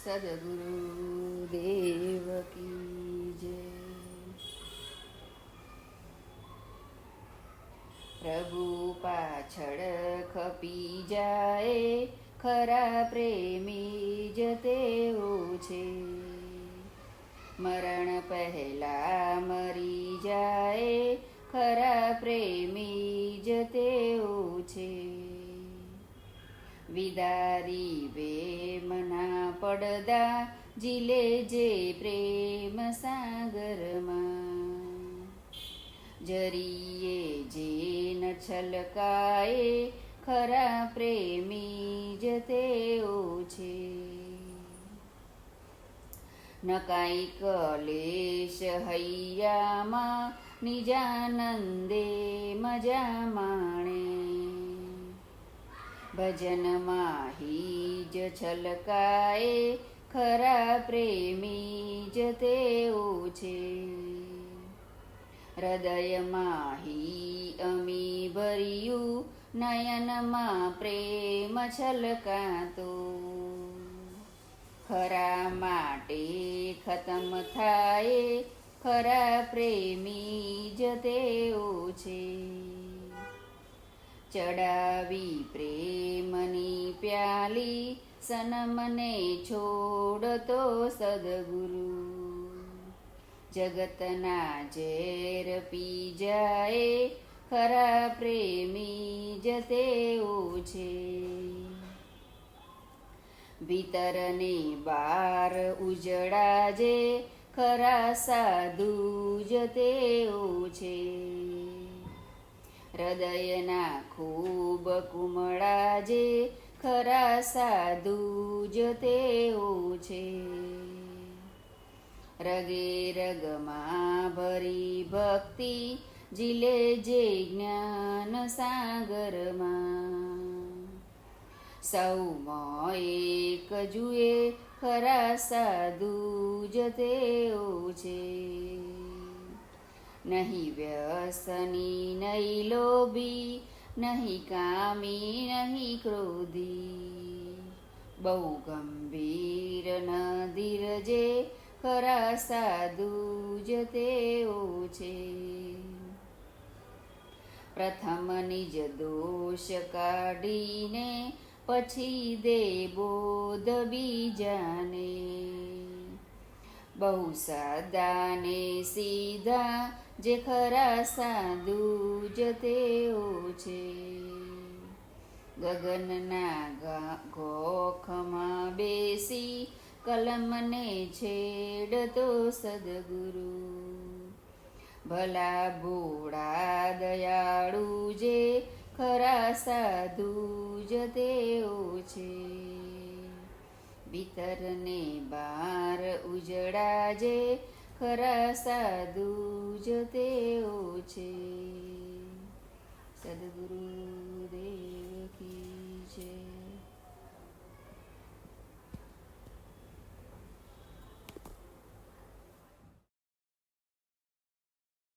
સદગુરુદેવ કી જય. પ્રભુ પાછળ ખપી જાય, ખરા પ્રેમી જ તેઓ છે. મરણ પહેલા મરી જાય, ખરા પ્રેમી જ તેઓ છે. વિદારી વેમના પડદા જીલે જે પ્રેમ સાગરમાં, જરીએ જે ન છલકાય, ખરા પ્રેમી જ તેઓ છે. ન કાંઈ કલેશ હૈયામાં, નિજાનંદે મજા માણે. ભજનમાં જ છલકાય, ખરા પ્રેમી જ તેઓ છે. હૃદયમાં અમી ભર્યું, નયનમાં પ્રેમ છલકાતો. ખરા માટે ખતમ થાય, ખરા પ્રેમી જ તેઓ છે. ચડાવી પ્રેમની પ્યાલી, સનમને છોડતો સદગુરુ. જગતના ઝેર પી જાય, ખરા પ્રેમી જ તેઓ છે. ભીતરને બાર ઉજળા જે, ખરા સાધુ જ તેઓ છે. હૃદયના ખૂબ કુમળા જે, ખરા સાધુ જ તેઓ છે. રગે રગમાં ભરી ભક્તિ, જીલે જે જ્ઞાન સાગરમાં. સૌમાં એક જુએ, ખરા સાધુ જ તેઓ છે. નહીં વ્યસની નહીં લોભી, નહીં કામી નહીં ક્રોધી. બહુ ગંભીર ન ધીરજે, ખરા સાધુ જ તેઓ છે. પ્રથમ નિજ દોષ કાઢીને, પછી દે બોધ બીજાને. બહુ સાદા ને સીધા, જે ખરા સાધુ જ તેઓ છે. ગગનના ગોખમાં બેસી, કલમને છેડતો સદગુરુ. ભલા ભોળા દયાળુ જે, ખરા સાધુ જ તેઓ છે. ભીતરને બાર ઉજળા જે, ખરા સાધુ જ તેઓ છે. સદગુરુદેવ